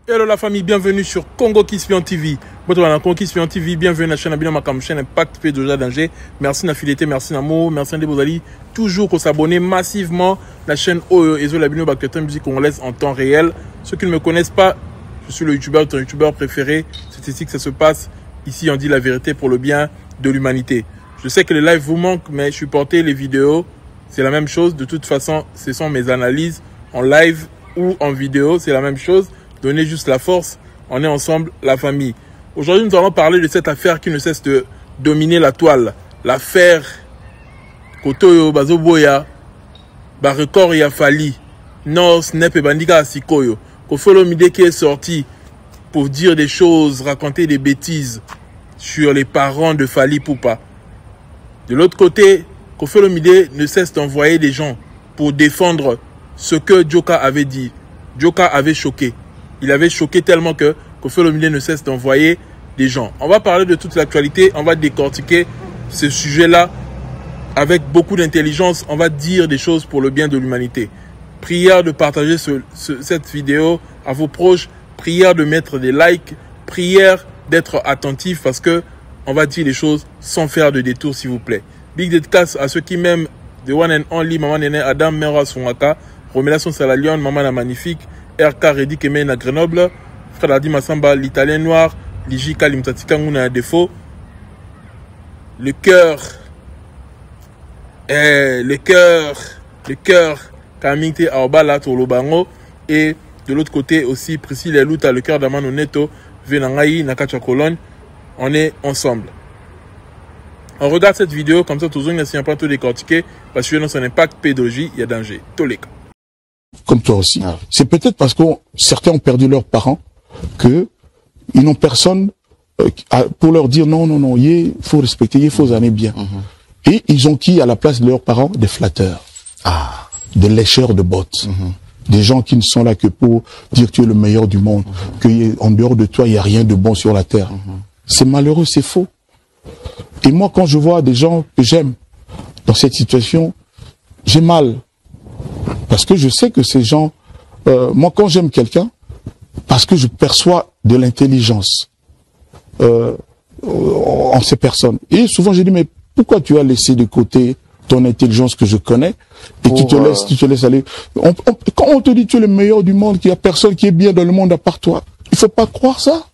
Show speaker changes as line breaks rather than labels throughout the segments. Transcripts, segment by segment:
Hello la famille, bienvenue sur Congo Kispion TV. Congo Kispion TV, bienvenue à la chaîne Abino Makam, chaîne Impact P de Danger. Merci na fidélité, merci d'amour, merci de Bozali. Toujours qu'on s'abonne massivement à la chaîne OE et Labino Baktetin musique congolaise en temps réel. Ceux qui ne me connaissent pas, je suis le youtubeur, ton youtubeur préféré. C'est ici que ça se passe. Ici, on dit la vérité pour le bien de l'humanité. Je sais que les lives vous manquent, mais supportez les vidéos. C'est la même chose. De toute façon, ce sont mes analyses en live ou en vidéo. C'est la même chose. Donnez juste la force. On est ensemble, la famille. Aujourd'hui, nous allons parler de cette affaire qui ne cesse de dominer la toile. L'affaire Kotoyo Bazoboya, Barekor Yafali, Nord Snep et Bandika Asikoyo. Koffi Olomide qui est sorti pour dire des choses, raconter des bêtises sur les parents de Fally Ipupa. De l'autre côté, Koffi Olomide ne cesse d'envoyer des gens pour défendre ce que Djoka avait dit. Djoka avait choqué. Il avait choqué tellement que Koffi Olomide ne cesse d'envoyer des gens. On va parler de toute l'actualité, on va décortiquer ce sujet-là avec beaucoup d'intelligence. On va dire des choses pour le bien de l'humanité. Prière de partager cette vidéo à vos proches. Prière de mettre des likes. Prière d'être attentif parce que on va dire les choses sans faire de détour, s'il vous plaît. Big dédicace à ceux qui m'aiment. The one and only, Maman Nene, Adam Mera Sonaka, Romélation Salalion, Maman la Magnifique, RK Redi Kemen à Grenoble, Frère Adi Massamba, l'Italien Noir, Liji Kalimtatika Ngouna à défaut. Le cœur, Kamingte Aobala Tolobango. Et de l'autre côté aussi, Priscille Elouta, le cœur d'Amano Neto, Venangaï, Nakacha Cologne. On est ensemble. On regarde cette vidéo, comme ça, toujours, il n'y a pas tout décortiqué, parce que dans son impact pédagogique, il y a danger. Toleka.
Comme toi aussi. Ah. C'est peut-être parce que certains ont perdu leurs parents que ils n'ont personne pour leur dire non, il faut respecter, il faut aimer bien. Et ils ont qui à la place de leurs parents? Des flatteurs, des lécheurs de bottes, des gens qui ne sont là que pour dire que tu es le meilleur du monde, qu'en dehors de toi, il n'y a rien de bon sur la terre. C'est malheureux, c'est faux. Et moi, quand je vois des gens que j'aime dans cette situation, j'ai mal. Parce que je sais que ces gens... moi, quand j'aime quelqu'un, parce que je perçois de l'intelligence en ces personnes. Et souvent, je dis, mais pourquoi tu as laissé de côté ton intelligence que je connais et tu te laisses aller. Quand on te dit tu es le meilleur du monde, qu'il n'y a personne qui est bien dans le monde à part toi, il ne faut pas croire ça.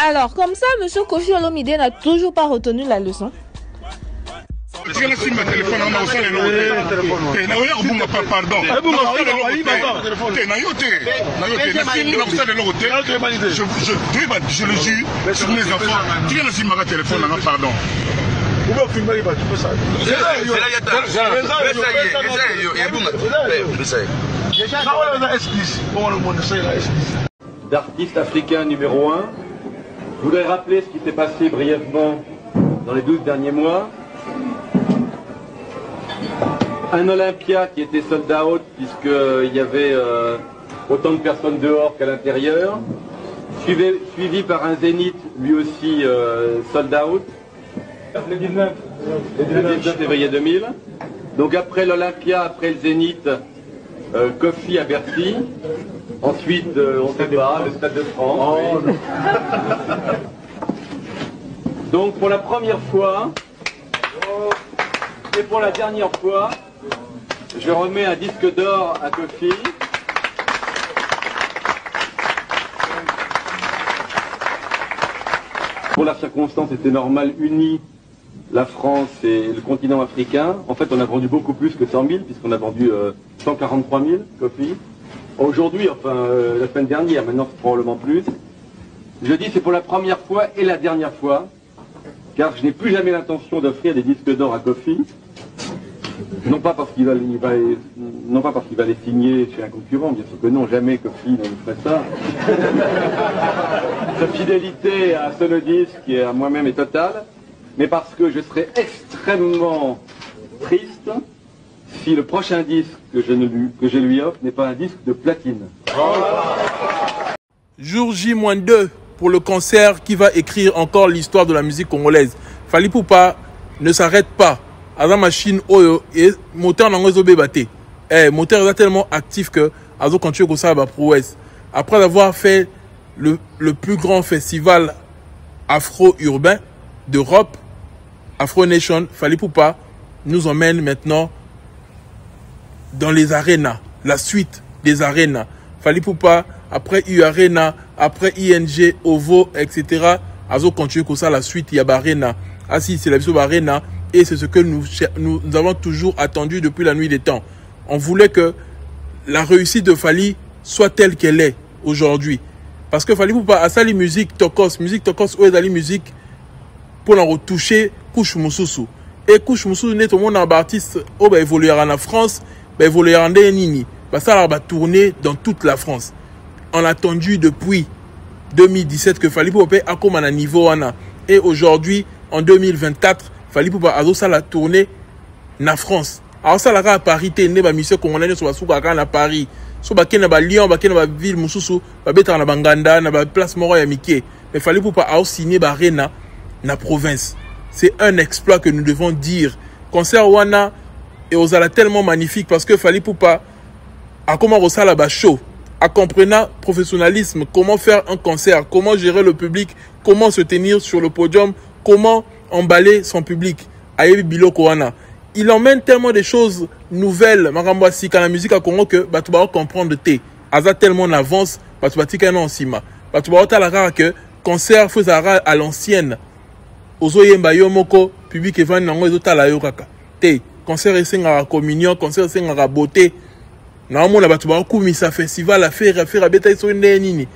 Alors, comme ça, M. Koffi Olomide n'a toujours pas retenu la leçon.
Je le jure, sur mes enfants, tu viens de filmer ma téléphone, pardon.
D'artiste africain numéro 1, je voudrais rappeler ce qui s'est passé brièvement dans les 12 derniers mois. Un Olympia qui était sold out puisqu'il y avait autant de personnes dehors qu'à l'intérieur, suivi par un Zénith lui aussi sold out. Le 19 février 2000. Donc après l'Olympia, après le Zénith, Koffi à Bercy. Ensuite, on ne sait pas, le Stade de France. Oui. Donc pour la première fois, et pour la dernière fois, je remets un disque d'or à Koffi. Pour la circonstance, c'était normal, unis la France et le continent africain. En fait, on a vendu beaucoup plus que 100 000, puisqu'on a vendu 143 000 Koffi. Aujourd'hui, enfin la semaine dernière, maintenant c'est probablement plus. Je dis c'est pour la première fois et la dernière fois, car je n'ai plus jamais l'intention d'offrir des disques d'or à Koffi. Non pas parce qu'il va les signer chez un concurrent, bien sûr que non, jamais Koffi ne ferait ça. Sa fidélité à Sonodisc et à moi-même est totale, mais parce que je serais extrêmement triste si le prochain disque que je lui offre n'est pas un disque de platine.
Jour J-2 pour le concert qui va écrire encore l'histoire de la musique congolaise. Fally Ipupa ne s'arrête pas. À la machine, et moteur n'a pas été moteur est tellement actif que Azo continue comme ça à prouesse. Après avoir fait le plus grand festival afro-urbain d'Europe, Afro Nation, Fally Ipupa nous emmène maintenant dans les arénas, la suite des arénas. Fally Ipupa, après U-Arena, après ING, OVO, etc. Azo continue comme ça la suite, il y a Arena. Ah si, c'est la vision Arena et c'est ce que nous avons toujours attendu depuis la nuit des temps. On voulait que la réussite de Fally soit telle qu'elle est aujourd'hui. Parce que Fally Ipupa a sali musique tokos ou ezali musique pour en retoucher couche mususu. Et couche mususu n'est tout le monde un artiste qui va évoluer en France, va évoluer en Nini. Ça va tourner dans toute la France. On a attendu depuis 2017 que Fally Ipupa a comme un niveau. Et aujourd'hui, en 2024, Fally Ipupa a ça la tournée en France. Alors ça la à Paris, t'es né, monsieur congolais sur la soupe à Paris. Sur la Lyon, la ville, Moussoussou, la bête en Banganda, la place Moro et Mickey. Mais Fally Ipupa a signé Barena na province. C'est un exploit que nous devons dire. Concert Wana et Ozala tellement magnifique parce que Fally Ipupa a comment resala ba show, a comprenant professionnalisme, comment faire un concert, comment gérer le public, comment se tenir sur le podium, comment emballer son public. Ayebi Biloko Wana. Il emmène tellement de choses nouvelles, Marambouassi, quand la musique a Congo que tu vas comprendre te. Aza tellement en avance, tu vas tika en sima. Tu vas la que concert faisara à l'ancienne. Ozo yemba yomoko, public et van nango ezota la yokaka. Te, concert esengara communion, concert esengara beauté. Na mona batu ba kumisa festival à faire beta so nini.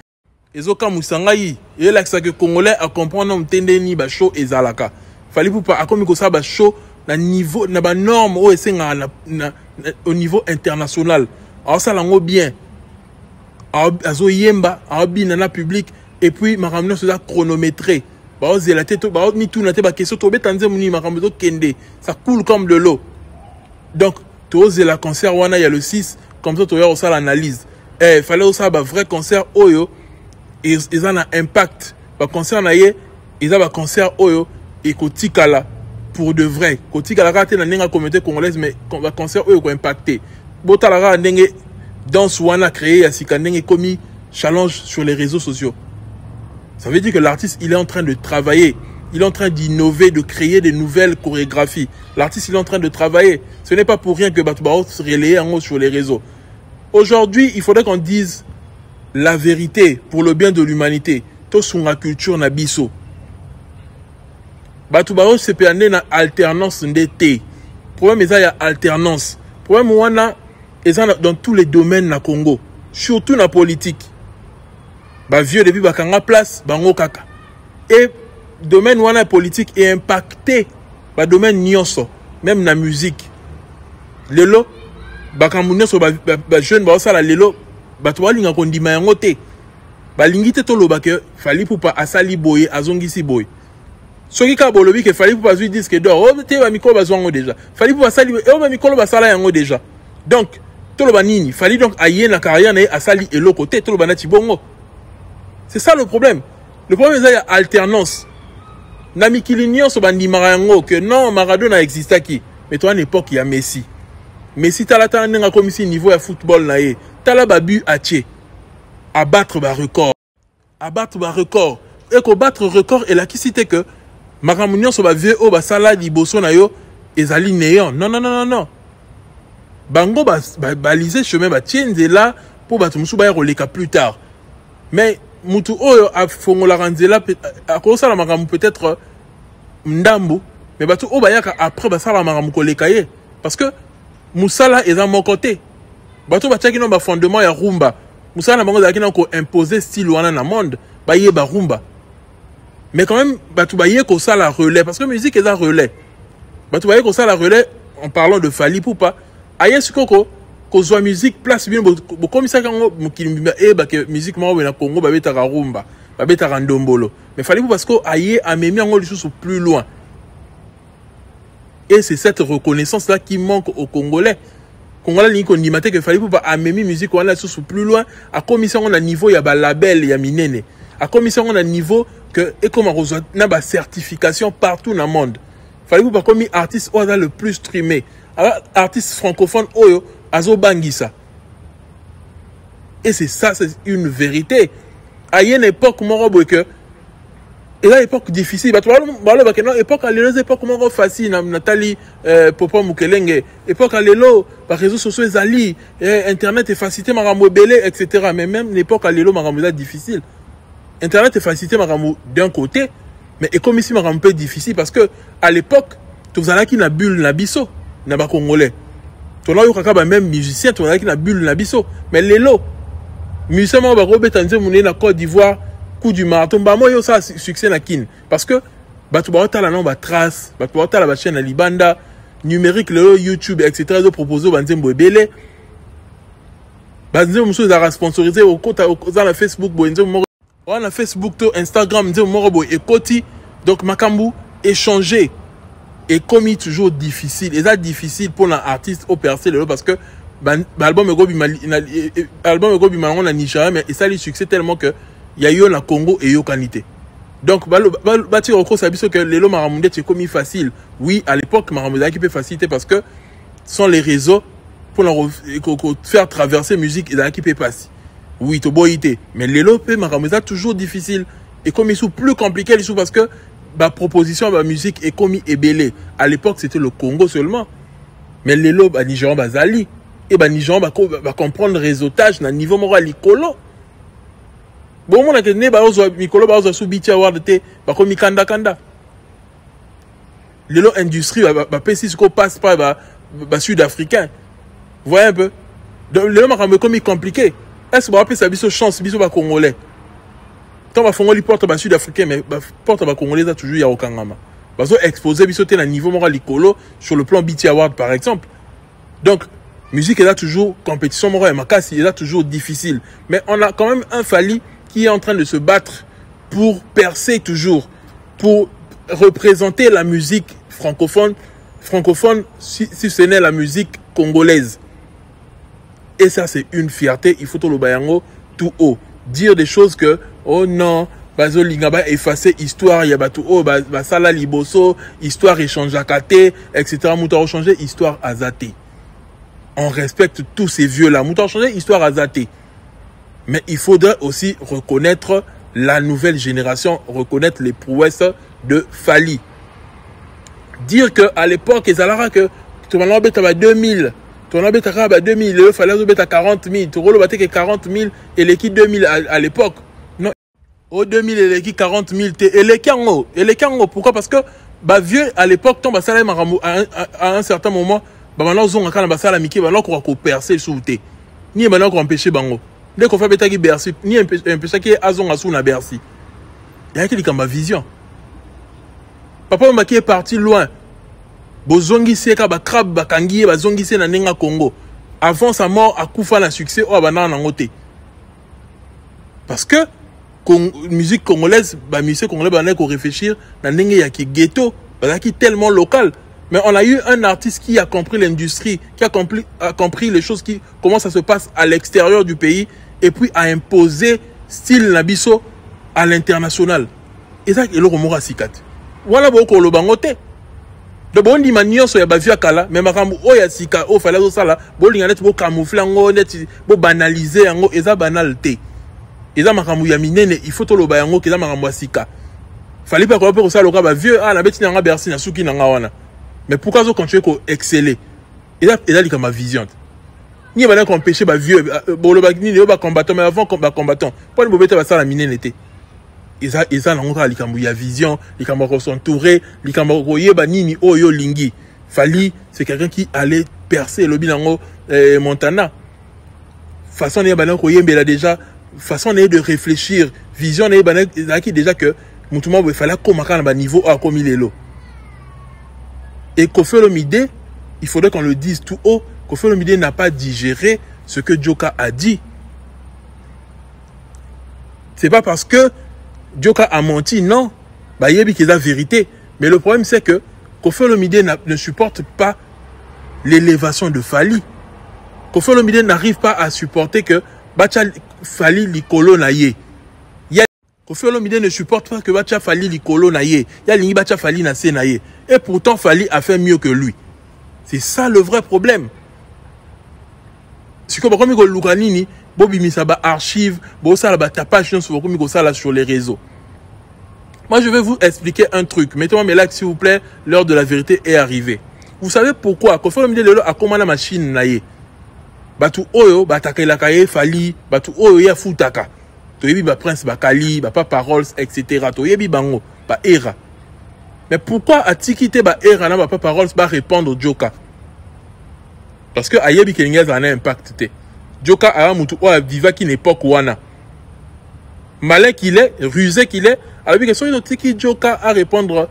Ezoka musangai, et là que congolais a comprendre mtende ni ba show ezalaka. Fally Ipupa a komi ko sa ba show na niveau na ba norme o esengara au niveau international. Alors ça lango bien. Azo yemba, abina na public et puis ma ramener ça chronométré. Bah la tête bah mi tout na te ba question to betanze muni ma ramener kende. Ça coule comme de l'eau. Donc to la concert wana il y a le 6 comme ça tu as aussi l'analyse. Il fallait aussi un vrai concert oyo et ils ont un impact. Le concert naie ils ont un concert oyo et kotikala pour de vrai. Kotikala raté na nenga communauté congolaise mais le concert oyo ko impacté. Botalara ndenge danse wana créé à sikandenge commis challenge sur les réseaux sociaux. Ça veut dire que l'artiste il est en train de travailler, il est en train d'innover, de créer de nouvelles chorégraphies. L'artiste il est en train de travailler. Ce n'est pas pour rien que Batoubarot se relaye en haut sur les réseaux. Aujourd'hui, il faudrait qu'on dise la vérité pour le bien de l'humanité. Tout sur la culture na biso. Batoubarot se peut amener na alternance d'été. Problème est il y a alternance. Problème wana est dans tous les domaines na Congo, surtout na politique. Ba vieux depuis bakanga place bango kaka. Et domaine wana politique est impacté par domaine nyonso, même na musique. Lelo bakamunyo so ba jeune ba sala lelo batwa linga kondima yango te. Ba lingite to loba ke Fally Ipupa asali boye azongisi boye. Soki ka bolobi ke Fally Ipupa zui disque d'or, o te ba mikolo bazwango déjà. Fally Ipupa asali o ba mikolo basala yango déjà. Donc to loba nini Fally donc aye na carrière na asali eloko te to loba na tibongo. C'est ça le problème. Le problème c'est qu'il y a alternance. Namikili nyonso bandimaka yango que non Maradona existe qui. Mais toi à l'époque il y a Messi. Messi tala nenga comme ici niveau ya football na ye. Tala babu ache. Abattre ba record. Abattre ba record. Et ko battre record et la qui cité que Maramunyo so ba vieux o ba sala liboso na yo ezali néant. Non non non non non. Bango baliser chemin ba tienze là pour ba tumusu ba roleka plus tard. Mais mutu oyo a fongola ranzela a kosa la maramu peut-être ndambu mais batu o bayaka après ba sala maramu koleka ye parce que musala est dans mon côté batu ba tchaki no ba fondement ya rumba musala na bango zaki na ko imposer style wana na monde ba ye ba rumba mais quand même batu ba ye ko sala relais parce que musique est un relais batu ba ye ko sala relais en parlant de Fally Ipupa aye sikoko kozwa musique place bien comme ça quand mukimba e ba que musique mo na Congo ba betaka rumba ba betaka ndombolo mais Fally Ipupa parce que aye amemi ngo lisusu plus loin et c'est cette reconnaissance là qui manque aux Congolais. Congolais ni qu'on dit que fallait pour amener musique on a sous plus loin à commission on a niveau il y a ba label il y a minene à commission on a niveau que et comme on a ba certification partout dans le monde fallait pour comme artiste on a le plus streamé artiste francophone oyo azo bangisa et c'est ça c'est une vérité à une époque moi que et là époque difficile bah tu vois époque à l'époque époque comment facile Nathalie Popo Mukelenge époque à l'élo par réseaux sociaux ezali internet est facilité marambo belé etc mais même l'époque à l'élo marambo là difficile internet est facilité marambo d'un côté mais et comme ici marambo peu difficile parce que à l'époque tu faisais qui na bulle na biso na ba congolais tu là yo kaka même musicien tu faisais qui na bulle na biso mais l'élo musicien ma ba robetanze mouné na Côte d'Ivoire coup du marathon bah moi yo ça succès na kin parce que bah tu vas la nombre trace bah tu vas la chaîne à Libanda numérique le YouTube etc de proposer bah nzembo ebele bah nzembo muso za sponsorisé au compte dans la Facebook bo nzembo on a Facebook to Instagram nzembo moro bo ekoti donc makambu échanger et comme toujours difficile et ça difficile pour l'artiste au percer le parce que bah album ego bima on a Nigeria mais et ça le succès tellement que il y a eu la Congo et yo qualité. Donc, bâti recours ça que les lots maramoudé c'est comme facile. Oui, à l'époque maramoudé qui peut faciliter parce que sans les réseaux pour faire traverser musique et qui peut passer. Oui, to boité. Mais les lots maramoudé toujours difficile et comme ils sont plus compliqués ils sont parce que la proposition de la musique est comme ébélé. À l'époque c'était le Congo seulement. Mais les lots Nigérian bazali et Nigérian va comprendre le réseautage na niveau moral licolo. Bon, on a que ne baozo mikolo baozo subiti award te bako mikanda kanda. Lelo industrie ba pesi ce qu'on passe par ba sud-africain. Vous voyez un peu. Donc lelo makambe comme compliqué. Est-ce que ba pesi biso chance biso ba congolais. Tant ba fongoli porte ba sud-africain mais ba porte ba congolais a toujours ya okangama. Bazo exposer biso te na niveau moral licolo sur le plan BT Award par exemple. Donc musique est là toujours compétition moral et makasi est là toujours difficile. Mais on a quand même un Fally qui est en train de se battre pour percer toujours, pour représenter la musique francophone si ce n'est la musique congolaise. Et ça, c'est une fierté. Il faut tout le bayango tout haut. Dire des choses que, oh non, bazo lingaba effacer histoire, il y a tout haut, basala liboso, histoire échange à kate, etc. Mouta changer histoire azate. On respecte tous ces vieux-là. Mouta changer histoire azate. Mais il faudrait aussi reconnaître la nouvelle génération, reconnaître les prouesses de Fally. Dire qu'à l'époque, il y a que 2000, tu as 2000, il fallait 40 000, tu as 40 000 et l'équipe 2000 à l'époque. Non, au 2000 et l'équipe 40 000, et les kango. Pourquoi? Parce que vieux à l'époque, à un certain moment, maintenant, on a percé sous thé. Ni maintenant qu'on empêche bango. Dès qu'on fait bêta qui Bercy, ni un peu qui est azon à sous na Bercy. Il y a qui dit ma vision. Papa m'a qui est parti loin. Bozongi seka ba krab ba kangi ba zongi se na nenga Congo. Avant sa mort à Koufa na succès o bana na ngote. Parce que musique congolaise, musique congolaise ba na ko réfléchir na nenga ya ki ghetto, ba qui tellement local. Mais on a eu un artiste qui a compris l'industrie, qui a compris les choses qui comment ça se passe à l'extérieur du pays et puis a imposé style Nabiso à l'international. Et ça est le remora sikat. Voilà beaucoup le bangote. De bon di manion so ya bavia kala mais makambu o ya sika o fala zo sala bo linga net bo camoufler ngo net bo banaliser ngo eza banalité. Eza makambu ya minene il faut to lo ba yango keza makambu sika. Fallait pas ko ça lo ka ba vieux na beti nga Bercy na suki na nga wana. Mais pourquoi vous continuez à exceller? Et là, il y a ma vision. Ni a pas empêcher les vieux, les combattants, mais avant les combattants. Pour les bébés, ça la mine n'était. Et ça, il y a vision, il y a s'entourer, il y a nini oyo lingi. Fally, c'est quelqu'un qui allait percer le bilango Montana. Façon de déjà, façon de réfléchir, vision de déjà que mutumo il fallait comme à niveau A comme il est là. Et Koffi Olomide, il faudrait qu'on le dise tout haut, Koffi Olomide n'a pas digéré ce que Djoka a dit. C'est pas parce que Djoka a menti, non. Il y a la vérité. Mais le problème, c'est que Koffi Olomide ne supporte pas l'élévation de Fally. Koffi Olomide n'arrive pas à supporter que Bacha Fali Likolo na ye. Koffi Olomide ne supporte pas que Bacha Fali Likolo na ye. Ya lingi Bacha Fali na se na ye. Et pourtant Fali a fait mieux que lui. C'est ça le vrai problème. Si comme ko lukanini bobi misaba archive, bo ça la tapage sur les réseaux. Moi je vais vous expliquer un truc. Mettez-moi mes likes s'il vous plaît, l'heure de la vérité est arrivée. Vous savez pourquoi Koffi Olomide lelo a commandé la machine na ye. Batu oyo batakela kaye Fali, batu oyo ya futaka. Toyebi ba Prince Bakali, ba Papa Rolls, etc. Toyebi bango, ba era. Mais pourquoi a-t-il ba era na ba Papa Rolls ba répondre au Joka? Parce que ayebi kelingez en a impact. Joka a mutu o viva qui n'époque wana. Malin qu'il est, rusé qu'il est, alors que son tiki Joka à répondre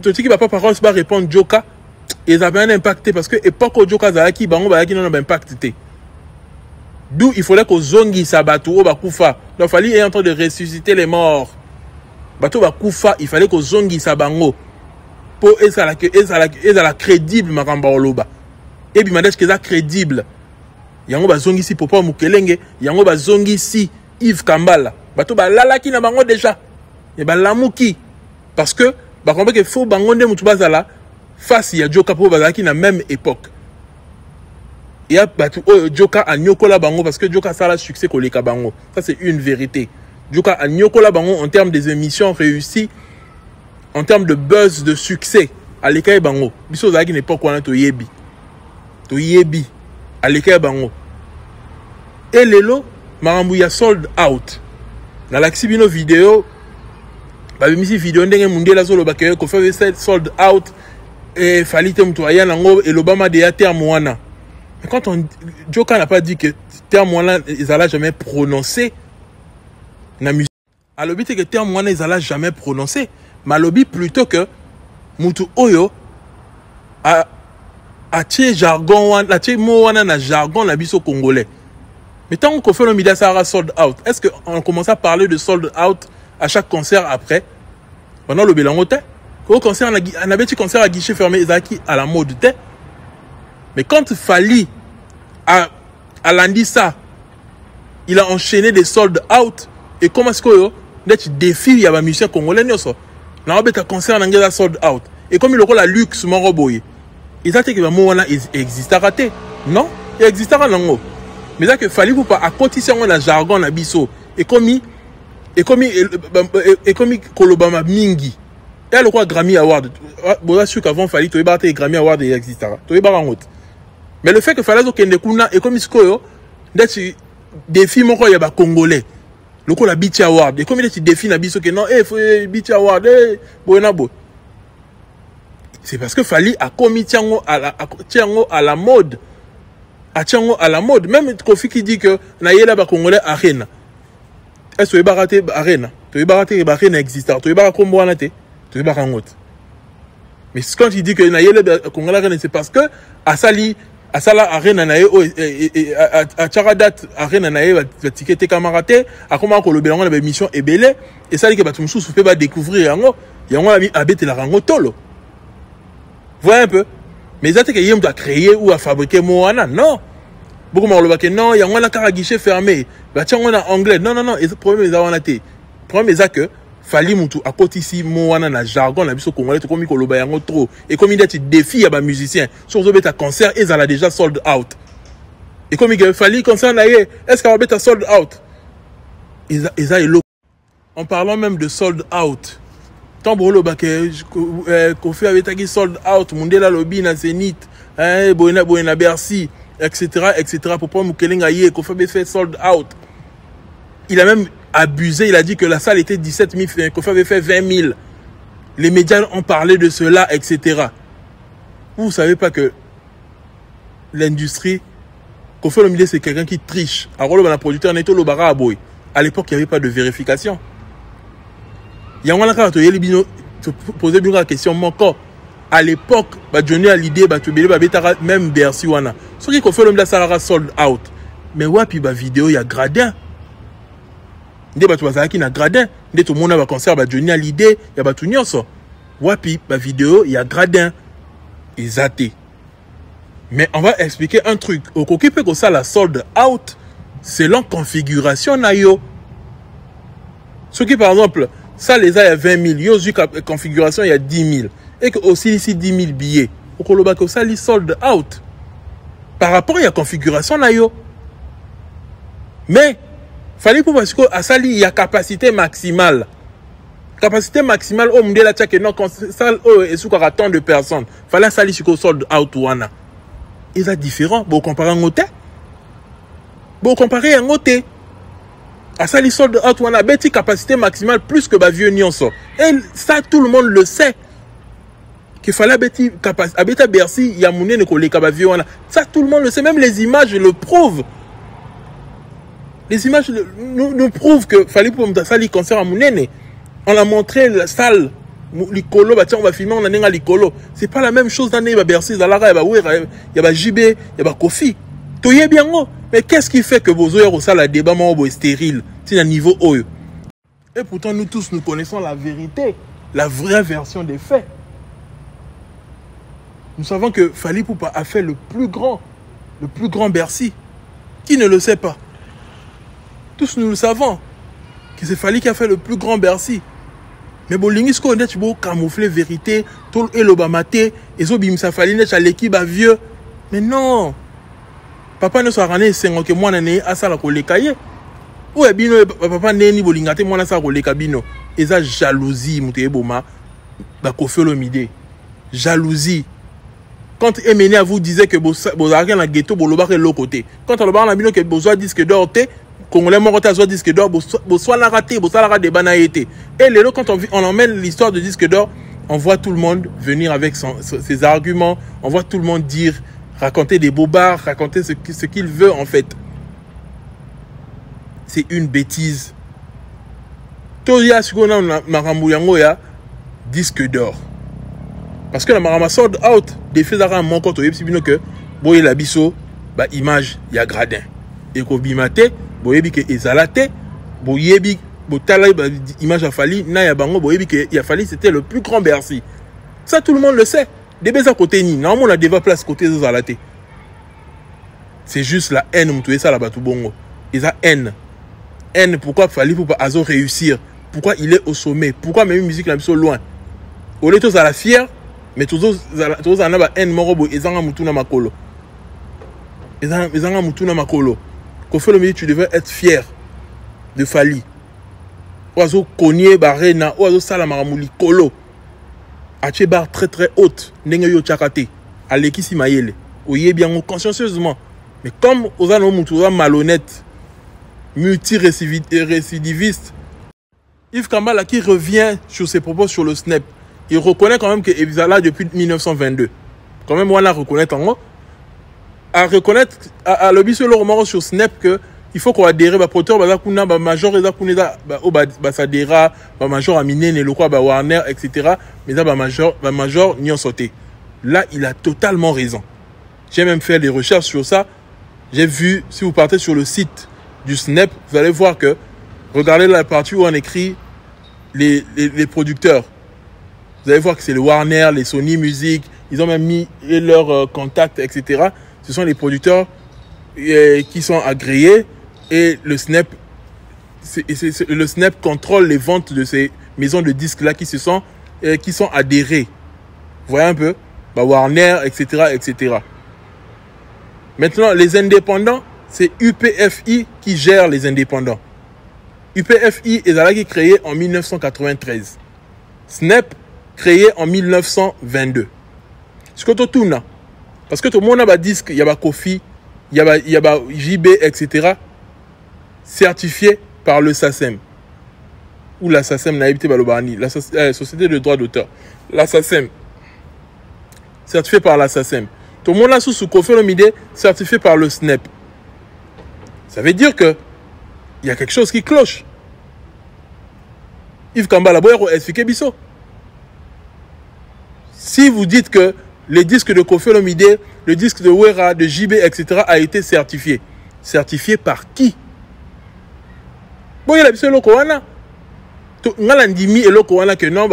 tiki ba Papa Rolls ba répondre Joka, ils avaient un impact parce que époque au Joka zaki bango ba qui non a impact. D'où il fallait que Zongi Sabatu o bakufa. Donc Fali est en train de ressusciter les morts. Bato bakufa, il fallait que Zongi Sabango pour la crédible makamba oloba. Et puis madèche que ça crédible. Yango ba Zongi si Popa Mukelenge, yango ba Zongi si Yves Kambala. Bato ba lalaki na bango déjà. Et ba lamuki parce que ba comprendre que faut bango nde mutu bazala face ya Joka po bazaki na même époque. Il y a Joka a nyokola bango parce que Joka ça a succès koleka bango. Ça c'est une vérité. Joka a nyokola bango en termes des émissions réussies, en termes de buzz, de succès. Aleka bango. Biso zaki n'est pas quoi to yebi. To yebi. Aleka bango. Et lelo marambu ya sold out. Na laksi bino vidéo ba bimisi vidéo ndenge mundela solo ba ke ko fait sold out et Fali te mtu aya nango et l'Obama de ya terme wana. Mais quand Joka n'a pas dit que terme là ils allaient jamais prononcer na musique. À l'obit que terme là ils allaient jamais prononcer. Mais l'obit plutôt que mutu oyo a tie jargon wana, tie mot wana na jargon na biso congolais. Mais tant qu'on fait le media ça sold out. Est-ce qu'on commence à parler de sold out à chaque concert après? Pendant le Bélangote, au concert on avait un concert à guichet fermé Ezaki à la mode. Mais quand Fali a lundi ça, il a enchaîné des sold out. Et comment est-ce que tu défies, il y a un musicien congolais, il y a un concert en anglais sold out. Et comme il a la luxe, mon roboy, il a dit que il existe à rater. Non, il existe à rater. Mais ça que Fali pour pas à côté de la jargon na biso. Et comme Kolobama Mingi. Et le quoi Grammy Award. Bon, sûr qu'avant Fali, tu es battu Grammy Award et existe à rater. Mais le fait que Falazo Kendekuna et comme Iskoyo, des films il y a Congolais. Le coup la Beach Award. Et comme il est défi Nabiso que non, faut Beach Award, Boenabo. C'est parce que Fali a commis Tiango à la mode. À Tiango à la mode. Même Kofi qui dit que Naïla ba Congolais Arena. Est-ce que tu es baraté Arena? Tu es baraté Arena existe. Tu es baraté Combo Anate. Tu es baraté. Mais quand il dit que Naïla ba Congolais Arena, c'est parce que Asali Asala arena na ye a Charadat arena na ye va ticket camarade a comment ko le belango na émission ebele et ça dit que batum sous peut pas découvrir yango a bête la rango tolo. Voyez un peu. Mais ça c'est que yem doit créer ou à fabriquer moana non. Beaucoup m'ont le non yango la car guichet fermé. Ba tiens on a anglais non et le problème est on a té. Problème est que Fali mutu à côté ici moana na jargon na biso congolais to comme ko loba yango trop et comme il dit défi ya ba musicien sur zo beta concert ils a déjà sold out et comme il Fali concert na ye est-ce qu'on va beta sold out ils a en parlant même de sold out tant brolo ba que Kofi avait tagi sold out Mundela lobby na Zénith boena Bercy etc pour pas Mukelenga ye Kofi avait fait sold out il a même abusé, il a dit que la salle était 17 000, Kofi avait fait 20 000. Les médias ont parlé de cela, etc. Vous ne savez pas que l'industrie, Kofi Olomide, c'est quelqu'un qui triche. Alors, le producteur Neto Lobara à Boy. À l'époque, il n'y avait pas de vérification. Il y a un cas où poser la question, mon corps. À l'époque, Johnny a l'idée, même Bercy Wana. Ce qui Kofi Olomide, ça sera sold out. Mais ouais, puis la vidéo, il y a gradin. Nde batu bazaki na gradin nde to mona ba concert ba Johnny a l'idée ya batu nyonso wapi ba vidéo ya gradin ezate Mais on va expliquer un truc. Au coquille peut que ça la sold out selon configuration na yo. Ce qui par exemple, ça les a il y a 20 000, yo jusqu'à configuration il y a 10 000. Et que aussi ici 10 000 billets. Au coloba que ça les sold out. Par rapport à la configuration na yo. Mais fallait pour parce que à ça il y a capacité maximale. Capacité maximale au monde là que non ça est sous tant de personnes. Fallait ça sur sold out wana. Et ça différent. Bon comparer un hôtel. Bon comparer un hôtel. À ça les sold out wana bête capacité maximale plus que ba vieux nyonso. Et ça tout le monde le sait. Qu'il fallait bête capacité à Bercy, il y a mouné ne collé ba vieux wana. Ça tout le monde le sait, même les images le prouvent. Les images nous prouvent que fallait pour ça les concert à Mounene. On a montré la salle, l'icolo, bah tiens on va filmer, on a n'enga l'icolo. C'est pas la même chose dans les Bercy, Zalara, il y a JB, il y a Kofi. Tout y est bien gros. Mais qu'est-ce qui fait que vos oeufs au salle débat est stérile, c'est un niveau haut. Et pourtant nous tous nous connaissons la vérité, la vraie version des faits. Nous savons que Fally Ipupa a fait le plus grand Bercy. Qui ne le sait pas? Tous nous le savons. Que c'est Fally qui a fait le plus grand Bercy. Mais bon, l'ingisco net beau camoufler vérité, tout et l'obamate, et so bimsa Fally net à l'équipe à vieux. Mais non. Papa ne soit rané c'est que moi nané à ça la kolekaye. Ou est bino papa neni bolingate moi na ça koleka bino. Et ça jalousie muteye boma ba kofelo mide. Jalousie. Quand Emene vous disait que vous avez un ghetto, vous avez l'autre côté. Quand on a dit que vous avez disque d'or, Congolais morte à disque d'or, vous soit la raté, vous soit la raté, banaïté. Et les lots, quand on emmène l'histoire de disque d'or, on voit tout le monde venir avec ses arguments, on voit tout le monde dire, raconter des bobards, raconter ce qu'il veut en fait. C'est une bêtise. Toya, ce qu'on a, Maramouyango, ya, disque d'or. Parce que la marama sold out des faits d'argent mon compte au yepsibino que boye la biso ba image ya gradin et ko bimate boyebi que ezalate boyebi botala ba image a Fally na ya bango boyebi que ya Fally c'était le plus grand Bercy. Ça tout le monde le sait. Des beza côté ni normalement la déva place côté ezalate. C'est juste la haine mutoué ça la batu bongo. Eza haine. Haine pourquoi Fally Ipupa azo réussir? Pourquoi il est au sommet? Pourquoi même musique la biso loin? Au lieu de ça la fière. Mais tous en a un morobo et zanga mutuna makolo. Et zanga mutuna makolo. Kofi Olomide, tu devais être fier de Fally. Oiseau cogné barena, oiseau salamaramuli kolo. Ache bar très très haute. Nenge yo chakate. Aleki si mayele. Oye bien consciencieusement. Mais comme ozano mutura malhonnête, multi-récidiviste, Yves Kambala qui revient sur ses propos sur le Snap. Il reconnaît quand même que Evizala depuis 1922. Quand même, on a reconnaître en gros. À reconnaître, à le bisou le sur Snap que il faut qu'on adhère, bah, proteur, bah, kuna, bah, major, bah, kuna, bah, sadera, bah, major, amine, le quoi, bah, Warner, etc. Mais là, bah, major, n'y en sauté. Là, il a totalement raison. J'ai même fait des recherches sur ça. J'ai vu, si vous partez sur le site du Snap, vous allez voir que, regardez la partie où on écrit les producteurs. Vous allez voir que c'est le Warner, les Sony Music, ils ont même mis leurs contacts, etc. Ce sont les producteurs qui sont agréés et le Snap, le Snap contrôle les ventes de ces maisons de disques-là qui sont adhérées. Vous voyez un peu? Bah, Warner, etc., etc. Maintenant, les indépendants, c'est UPFI qui gère les indépendants. UPFI est là qui est créé en 1993. Snap, créé en 1922. Ce que tout le parce que tout le monde a dit qu'il y a Kofi, il y a JB, etc. certifié par le SACEM. Ou la SACEM n'a évité Balobani, la Société de droit d'auteur. La SACEM, certifié par la SACEM. Tout le monde a sous Kofi Olomide, certifié par le SNEP. Ça veut dire que il y a quelque chose qui cloche. Yves Kambala Boyero expliqué Bisso. Si vous dites que les disques de Kofi Olomide, le disque de Wera, de JB, etc. a été certifié. Certifié par qui? Bon, il y a le Lokowana. Il y a l'Andimi et Lokowana que non,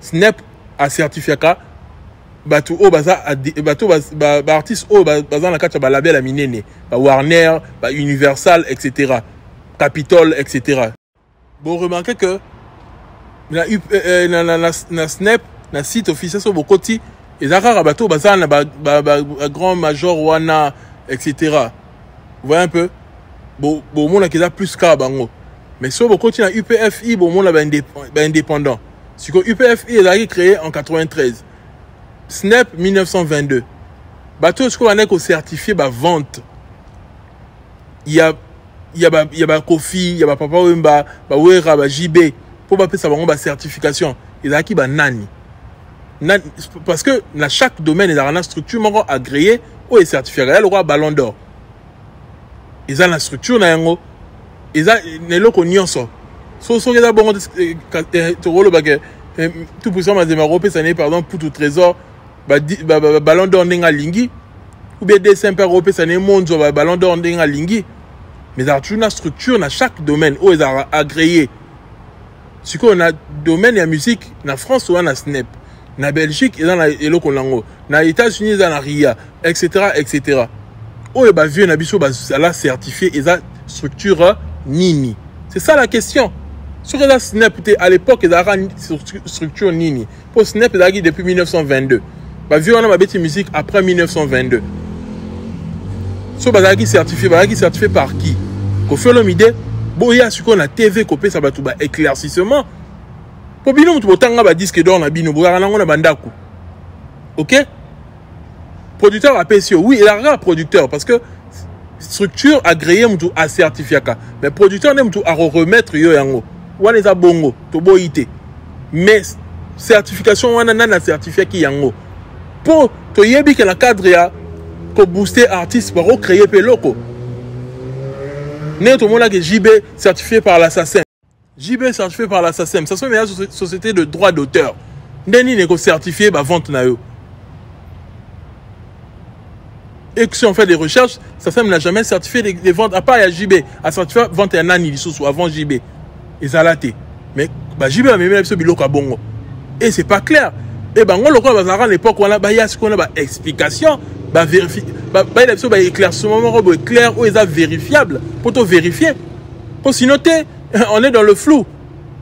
Snap a certifié. bato o baza bato ba artiste o baza na kati ba label ya minene ba Warner ba Universal etc. Capitol etc. Bon remarquez que na Snap na site officiel so bokoti ezaka bato baza na ba grand major wana etc. Vous voyez un peu bon mona ki za plus ka bango mais so bokoti na UPFI bon mona ba indépendant c'est que UPFI est a créé en 93. Snap 1922. Bateau ce qu'on a qu'on certifié ba vente. Il y a Kofi, il y a Papa Wemba, ba Wera, ba JB pour pas ça ba certification. Il a qui ba nani. Parce que dans chaque domaine il y a une structure agréée ou est certifié. Il y a le roi Ballon d'Or. Ils ont la structure na yango. Ils ont ne lo nyonso. So il y a bon to rolo ba tout pour ça ma démarrer ça n'est pardon pour tout trésor ballon d'or ndenga lingi ou bien des simples européens ça n'est monde ballon d'or ndenga lingi mais il y a une structure dans chaque domaine où ils ont agréé ce qu'on a domaine de la musique en France ou en Snap en Belgique et dans le Congo aux États-Unis dans la RIA etc. où ils ont vu un biso la certifié ils ont structure nini c'est ça la question. Sur la Snap à l'époque il y a une structure nini pour Snap il y a depuis 1922. Bah vu on a ma bête musique après 1922. So bazaki certifié par qui? Kofi Olomide boya ce qu'on a TV copé ça va tout ba éclaircissement. Pour bino tout tanga ba disque d'or na bino boya na ngona bandaku. OK? Producteur APCO oui, il a un producteur parce que structure agréée mutu a certifié ka. Mais producteur nem tout à remettre yo yango. Wana za bongo to boité. Mais certification wana na certifié ki yango. Pour to yebi que la cadre ya ko booster artiste pour créer peloko. Né tout le monde que JB certifié par l'assassin. JB certifié par l'assassin. Ça sont une société de droit d'auteur. Ndeni ne ko certifié ba vente na yo. Et que si on fait des recherches, ça n'a jamais certifié les ventes à part ya JB a certifié vente un an il sous avant JB. Ezalate. Mais bah JB a même ce biloko bongo. Et c'est pas clair. Et ben on le croit à l'époque on a bah il y a ce qu'on a explication bah vérifier bah il a bah éclaircissement clair ou est vérifiable pour te vérifier pour sinon on est dans le flou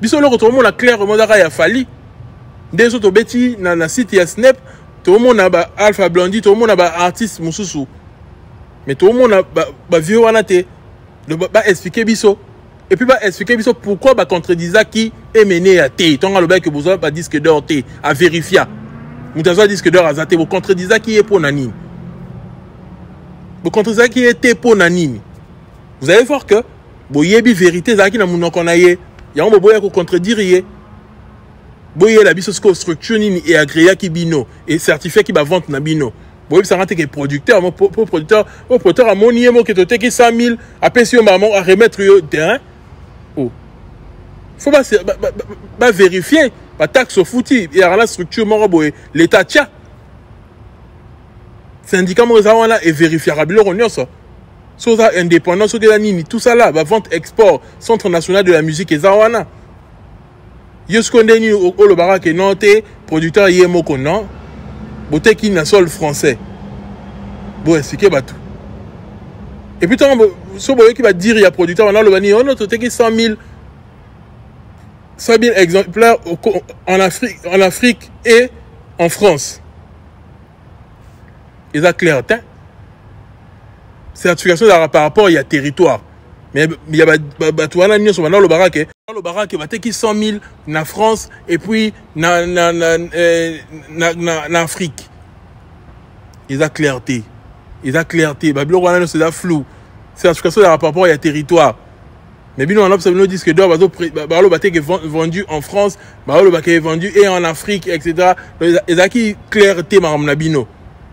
biso le tout le monde a clair au monde a fallu des autres bêtis dans la site ya Snap tout le monde a bah Alpha Blondy tout le monde a bah artiste mususu mais tout le monde a bah vieux wana te bah expliquer biso et puis bah expliquer biso pourquoi bah contredisa qui est mené à té tant le que vous avez pas disque d'or té à vérifier mutazo disque d'or à zate vous contredisa qui est pour nani vous contredisa qui était pour nani vous allez voir que boyebi vérité zaki na munoko na ye ya on boya ko contredire boye la biso structure nini et agréé qui bino et certifié qui va vente na bino boyebi ça rentre que producteur pour producteur à monier mo que te qui 100 000 à pension maman à remettre yo terrain oh faut pas vérifier pas taxe au fouti il y a la structure mo boye l'état tia syndicat mo ça là est vérifiable on ça sur ça indépendance sur la nini tout ça là va vente export centre national de la musique et zawana yoskonde ni au le barak non té producteur yemoko non boté qui na sol français bon expliquer batou et puis tant so boye qui va dire il y a producteur on a le bani on a toté qui 100 000 exemplaires en Afrique et en France. Ils ont clair, certification par rapport il y a territoire. Mais il y a tout le barak. Le barak il va être 100 000 en France et puis en Afrique. Ils ont clarté. Ils ont clarté. Babylone c'est flou. Certification par rapport il y a territoire. Mais bien on a observé nos disques d'or le bateau qui est vendu en France, le bateau qui est vendu et en Afrique etc. Ils ont qui clarté madame Nabino.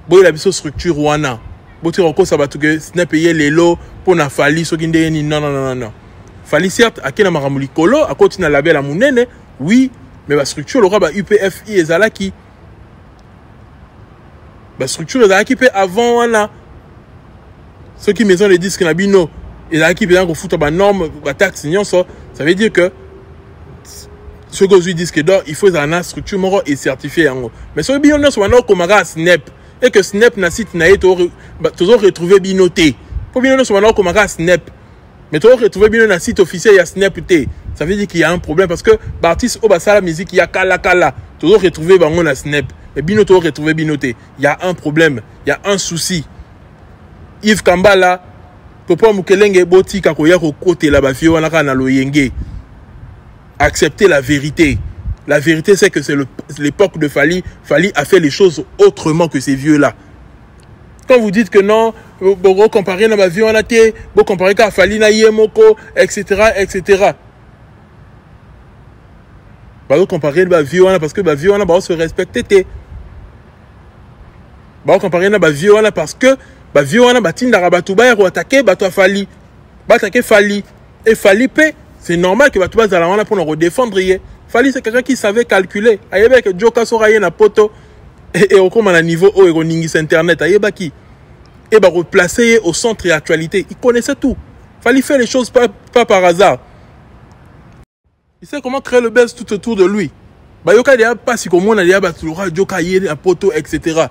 Bon il a biso structure wana. Bon tu reconnais ça va tout que ce n'est payé les lots pour na fali so kinde ni non. Fali certes à kena maramuli kolo à continuer la label à munene oui mais la structure le roi UPFI ezalaki. La structure ezalaki pe avant wana. Ceux qui maison les disques Nabino et là qui vient qu'on fout à norme taxe ça veut dire que ceux qui ont disque d'or, il faut une structure moro et certifié yango. Mais ce bien on a comme Snap et que Snap na site na toujours retrouver binoté. Pour bien on a comme Snap. Mais toujours retrouver bien na site officiel il y a Snap T. Ça veut dire qu'il y a un problème parce que l'artiste au basa la musique il y a kala toujours retrouver bango na Snap. Mais bino toujours retrouver binoté. Il y a un problème, il y a un souci. Yves Kambala Papa Mukelenge botika koya ko côté la ba fio wana kana loyenge. Accepter la vérité. La vérité, c'est que c'est l'époque de Fally. Fally a fait les choses autrement que ces vieux-là. Quand vous dites que non, vous comparez à ma vie, on a été, vous comparez à Fally, na Yemoko, etc., etc. Vous comparez à ma vie, parce que ma vie, on a se respecter. Vous comparez à ma vie, parce que ma vie, on a battu Narabatouba, et attaqué, bateau Fally. Attaqué Fally. Et Fally paie. C'est normal que tu vas là pour nous défendre. Fally, c'est quelqu'un qui savait calculer. Ayeba que Joka sera na poto et au comme à niveau où il y a internet. Ayeba qui et bah replacer au centre et actualité. Il connaissait tout. Fally fait les choses pas par hasard. Il sait comment créer le buzz tout autour de lui. Bah yoka déjà pas si comme on a déjà battu Joka yé na poto etc.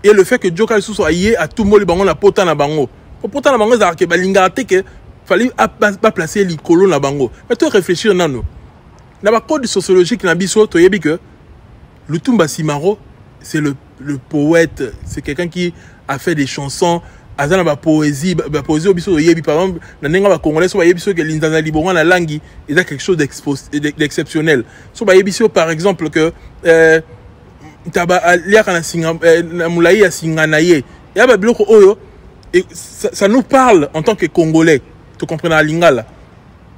Et le fait que Joka soit yé à tout monde bango na poto na bango. Poto na bango ça que balinga que Fally pas placer les colons na bango. Mais toi réfléchir nano. Dans le code sociologique na biso to yebi que Lutumba Simaro c'est le poète, c'est quelqu'un qui a fait des chansons, azana ba poésie au biso yebi par exemple na nenga ba congolais so ba yebi so que l'inzana libonga na langi, il a quelque chose d'exceptionnel. So ba yebi so par exemple que taba lia kana singa na mulai ya singa na ye. Ya ba biloko oyo et ça nous parle en tant que Congolais. Tu comprends la lingala.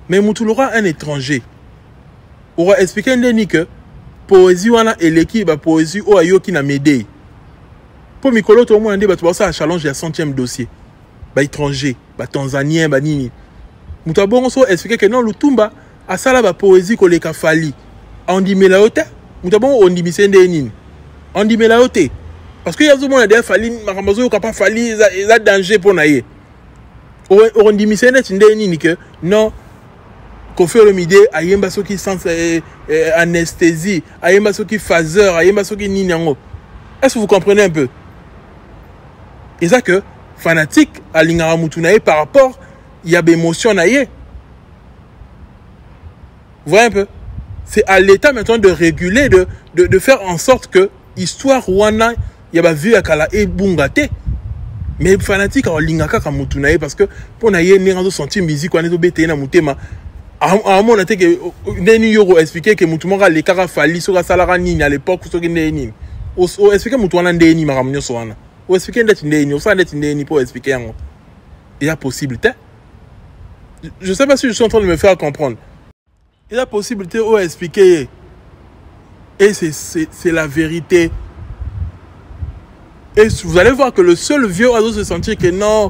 Mais Moutoulora un étranger. On va expliquer que poésie wana eleki ba poésie o ayoki na médé. Pour Mikolo to mo ande ba to ça challenge ya 100e dossier. Ba étranger, ba tanzanien, ba nini. Mutabongo so expliquer que non Lutumba a sala ba poésie ko leka Fally. On dit melaote, mutabongo on dit misende nini. On dit melaote parce que yazo mo na Fally makambazo yo kapa Fally za danger pour naie. On dit misende tinde nini que non Koffi Olomide ayemba soki sans anesthésie, ayemba soki phaseur, ayemba soki ninyango. Est-ce que vous comprenez un peu? Et ça que fanatique à l'ingara mutunaye par rapport il y a des émotions naye. Vous voyez un peu? C'est à l'État maintenant de réguler, de faire en sorte que histoire wana il y a vu à kala et bungate. Mais fanatique à l'ingaka kamutunaye parce que pour naye n'enzo sentir musique wana to bete na mutema. À un moment, on a que expliqué que Moutoumora les cara Fally sur la salara nini à l'époque ou sur les nini. Ou expliquer Moutouana ndeni maramnyo soana. Ou expliquer ndeti ndeni, ou ça ndeti ndeni pour expliquer en. Il y a possibilité. Je sais pas si je suis en train de me faire comprendre. Il y a possibilité ou expliquer. Et c'est la vérité. Et vous allez voir que le seul vieux oiseau se sentir que non,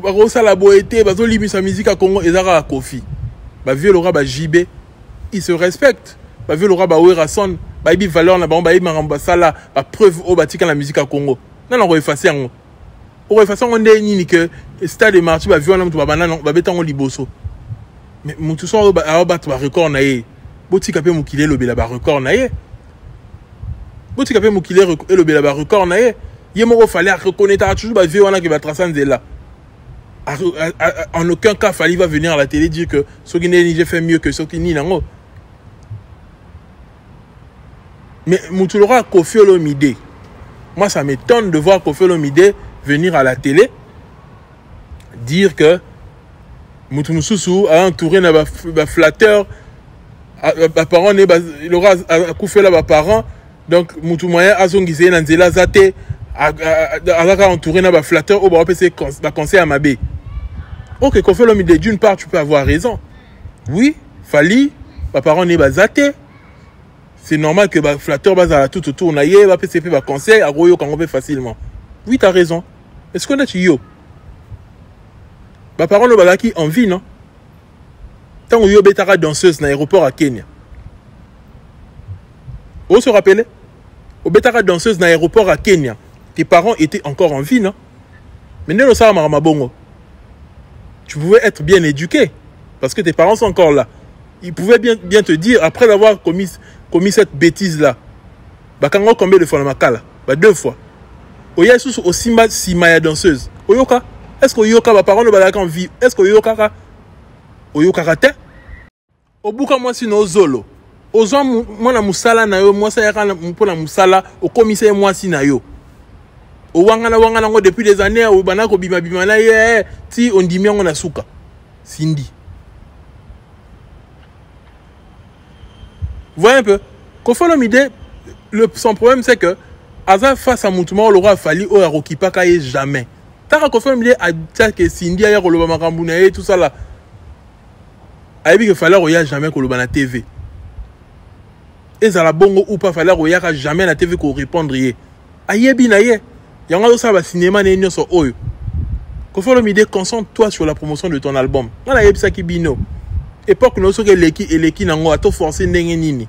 Rosa la boété, bazo libi sa musique à Congo, et Zara à Kofi. Bah vieux l'aura bah JB, il se respecte. Bah vieux l'aura bah Ouerason, bah il valeur na bah il maramba ça là, bah preuve au bâti quand la musique à Congo. Non non on va effacer en. On va effacer on est ni que stade de marché bah vieux on a tout bah banane bah bêta on liboso. Mais mon tout ça bah bah record naé. Boti capé mon kilé le bela bah record naé. Boti capé mon kilé le bela bah record naé. Yemoro fallait reconnaître toujours bah vieux on a qui va tracer là. En aucun cas, Fally va venir à la télé dire que ce qui n'est fait mieux que ce qui n'est pas. Mais Moutoulora Koffi Olomide, moi ça m'étonne de voir Koffi Olomide venir à la télé dire que Moutoumoussou a entouré un flatteur, parent il aura coupé là parent, donc Moutoumoyen a son guisé Nanzela Zate a entouré un flatteur au bas de conseil à Mabé. Ok, Koffi Olomide, d'une part, tu peux avoir raison. Oui, Fally, ma parent n'est pas zaté. C'est normal que le flatteur va tout autour, va PCP, va conseil, à Royo, quand on fait facilement. Oui, tu as raison. Est-ce qu'on a dit yo? Ma parent n'est pas qui en vie, non? Tant que yo betara danseuse dans l'aéroport à Kenya. Vous se rappelez? Au betara danseuse dans l'aéroport à Kenya. Tes parents étaient encore en vie, non? Mais non, ça va bongo. Tu pouvais être bien éduqué parce que tes parents sont encore là. il pouvait bien te dire, après avoir commis cette bêtise-là, bah, quand on combien de fois la makala, bah, 2 fois. Oya sous aussi ma simaya danseuse. Oyoka, est-ce que Oyoka va parler de en vie? Est-ce que Oyoka kate? Obuka moi si no zolo. Ozo moi na musala na yo, moi ça yaka pour la musala, au commissaire moi si na yo. Wangana ngo depuis des années au banako bima na ye ti on dit on a souka. Cindy. Vous voyez un peu? Kofi Olomide, son problème c'est que Aza face à Moutouma, le roi Fali, au Arokipa Kaye jamais. Tara Kofi Olomide a dit que Cindy a Koloba Makambouna et tout ça là. A dit que fallait roya jamais Koloba na TV. Et ça la bongo ou pas fallait roya jamais na TV ko répondre yé. Ayebi na yé. Yanga ça va cinéma né nyo so oyo. Kofi Olomide, concentre-toi sur la promotion de ton album. On a yebi ça qui bino. Époque nous sommes les nango à tout forcer nini.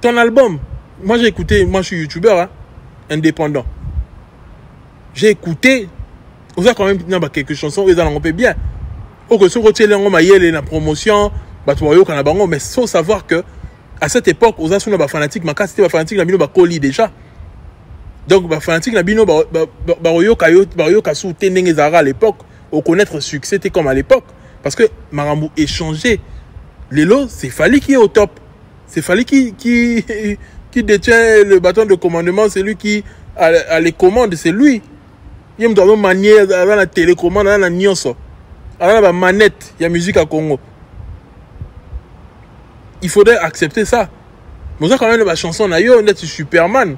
Ton album, moi j'ai écouté, moi je suis youtubeur hein, indépendant. J'ai écouté, vous avez quand même quelques chansons, ils en ont fait bien. Au que ce côté là on m'a yé la promotion, bah tu vois mais faut savoir que à cette époque, aux assuns ba fanatique, ma casse c'était fanatique la bino ba coli déjà. Donc ba fanatique la bino ba yoka sous teneng ezara à l'époque, au connaître succès c'était comme à l'époque. Parce que Marambo échangé. Lélo, c'est Fali qui est au top. C'est Fali qui détient le bâton de commandement. C'est lui qui a les commandes. C'est lui. Il me doit manier dans la télécommande, dans la nyonso. Dans la manette, il y a musique à Congo. Il faudrait accepter ça. Mais ça, quand même, la chanson, on est Superman.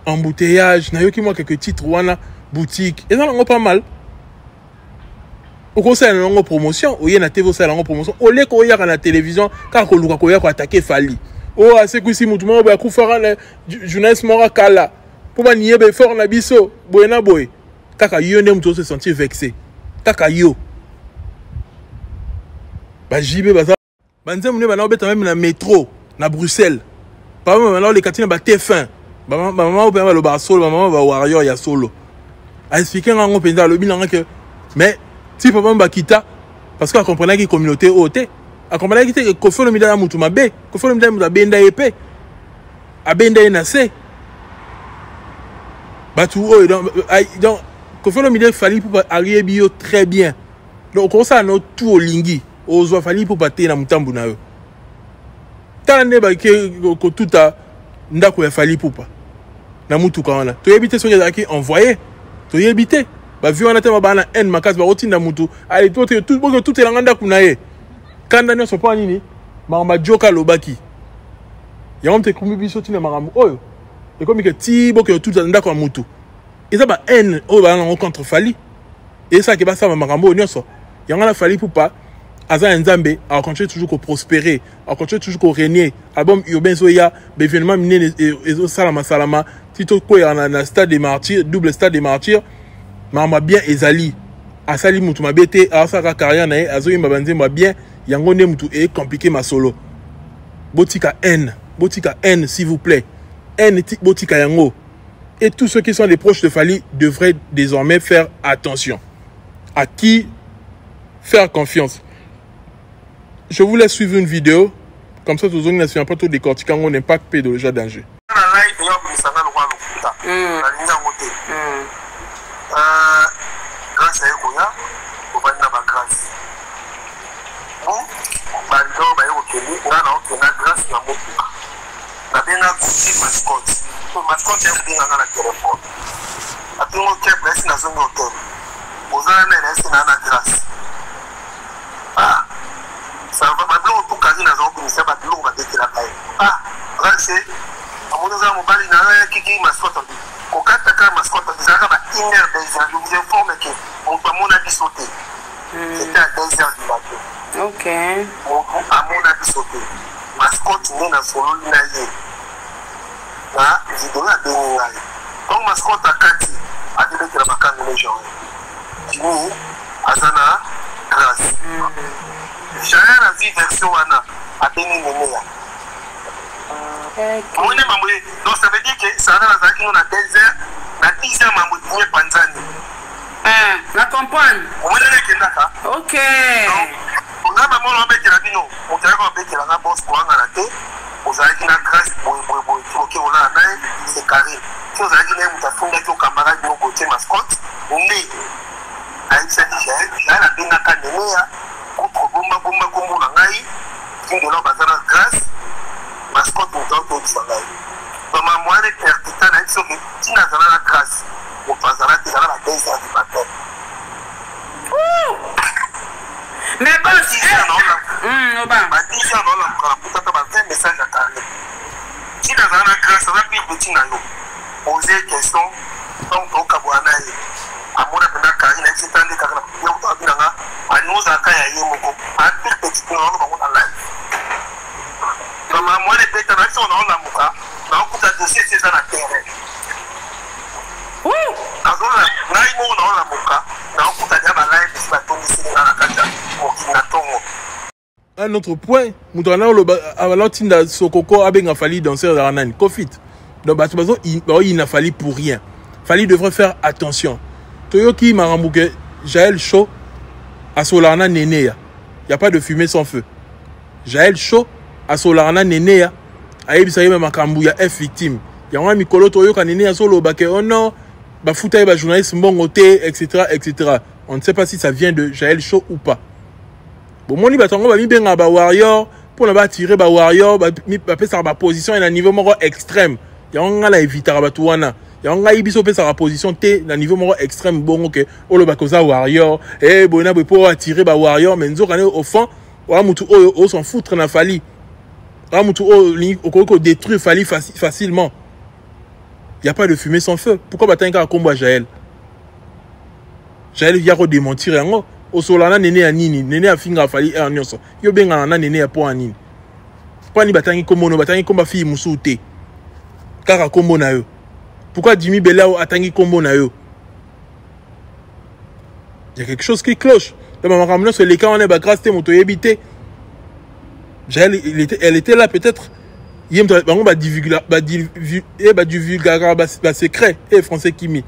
Embouteillage, nayo qui moi quelques titres, wana, boutique. Et ça, on a pas mal. Au conseil de la promotion, au y a na TV ça la promotion, au lieu qu'on y a na télévision, car qu'on luka qu'on attaquer Fali. Oh, c'est que si mutumo ba kufara la journaliste mora kala. Pour ba nié be fort na biso, boyena boy. Kaka yo ne muto se sentir vexé. Kaka yo. Ba jibe ba ça. Ba nzem ne ba na obeta même na métro, na Bruxelles. Pas même là les katine ba TF1. Ba maman ba ba lo ba solo, maman ba warrior ya solo. A expliquer ngo penza le bilan que mais si papa Mbakita, parce qu'on comprenait qu'il communauté haute, on comprenait qu'il Kofi Olomide a mutu mabe, Kofi Olomide a benda épée, a benda enacé. Batou donc Kofi Olomide fallait pour arriver bio très bien. Donc comme ça on tout au lingi, aux oies fallait pour battre na mutambu na yo. Tant ne ba que tout a ndako ya fallait pour pas. Na mutu kana. Tu éviter ce qui envoyé, tu éviter. Bah vu on a tellement bana en makas ba rotina mutu allez tout est langanda kunaye kanda ne so pas nini mama joka lobaki ya on te kumi biso tina marambo oyo et comme que ti bo que tout ndako mutu et ça ba en o ba na contre Fali et ça qui ba ça marambo nyonso ya ngana Fali pour pas aza nzambe a continuer toujours ko prospérer a continuer toujours ko régner album urbain so ya be événement miné et salama tito ko ya na stade des martyrs double stade des martyrs. Mama bien ezali asali mutu mabete asaka carrière na azoyi mabanze mwa bien yango ne mutu e compliqué ma solo botika N s'il vous plaît N botika yango et tous ceux qui sont les proches de Fali devraient désormais faire attention à qui faire confiance. Je vous laisse suivre une vidéo comme ça tous ne suivent pas tout décortiquant mon impact pédagogique danger.
Grâce à Ekoya, on va dire ma grâce. Bon, Bando, on a grâce à mon père. On a bien accouché mascotte. Mascotte est bien dans la téléphone. Après, on a place dans un hôtel. Aux années, c'est la grâce. Ah, ça va maintenant tout caser dans un hôtel, c'est pas de l'eau, on va détruire la paille. Ah, grâce à mon mobile, il y a un qui mascotte. Au cas de mascotte, ils ont une heure déjà. Je vous informe que mon père a sauté. C'était à 2 heures du matin.
Ok.
À mon avis sauté. Mascotte n'est pas solo l'inaïe. Là, j'ai donné à Béninaïe. Donc, mascotte à Kati, a dit que la bacane de les gens. Jimmy, Azana, grâce. J'ai rien à vivre version Anna, à Béninaïe. Donc ça veut dire que ça a 10 heures, Mamouti, Panzani.
La campagne.
Ok. On a maman avec Rabino. On a na grâce ok on a nae c'est carré si vous avez dit mutafunga ki camarade no côté mascotte mais aïssa Jaël a bien kanemea contre bomba kombo na ngai kingo na bazana grâce mascotte mutanto tsangai ba moi les pertita na so que tina zana na grâce au bazana tezana la base du matin
mais bon si
ba déjà dans la peut-être ba un message à carré si dans la grâce ça va plus petit na yo poser question donc au kabwana amona pena carré na c'est-à-dire que yo to abinanga nous aka ya yemoko a plus petit na on va na live maman moi les pétales na son na muka na okuta dossier c'est dans la terre azona ngai mo na muka na okuta ya ba live c'est ba tondi c'est na kata okina tongo.
Un autre point, Moutana Tinda Sokoko Abenga Fali danseur d'Aranan, Kofit. Donc, il n'a fallu pour rien. Fali devrait faire attention. Toyoki Marambouke, Jaël Chaud, à Solarana Nénéa. Il n'y a pas de fumée sans feu. Jaël Chaud, à Solarana Nénéa. Aïe, ça y est, Makambouya est victime. Il y a un Mikolo Toyoka Nénéa Solo Baké, oh non, Bafoutaï, journaliste Mbongoté, etc., etc. On ne sait pas si ça vient de Jaël Chaud ou pas. Bon, moi, batongo ba mi benga ba warrior pour na ba tirer ba warrior ba mi pa pesa ba position na niveau moko extrême. Ya nga la éviter ba tuwana. Ya nga ibiso pesa ba position T na niveau moko extrême bongo ke olo ba koza warrior et bona be pour attirer ba warrior mais nzo kana au fond wa mutu o s'en foutre na Fali. Wa mutu o ko détruire Fali facilement. Il y a pas de fumée sans feu. Pourquoi batanga combat Jaël? Jaël vient redémentir yango. Au solana nene a nini, nene a finga Fali en nyonso. Yo benga na nene a po anini. Pourquoi ni batangi kombo no batangi komba fi musu te. Kaka kombo na yo. Pourquoi Jimmy Belao atangi kombo na yo? Il y a quelque chose qui cloche. Le maman ramena sur les cas on est ba grâce te moto yebité. Elle était là peut-être. Yem bango ba divulgaire ba secret et français kimi.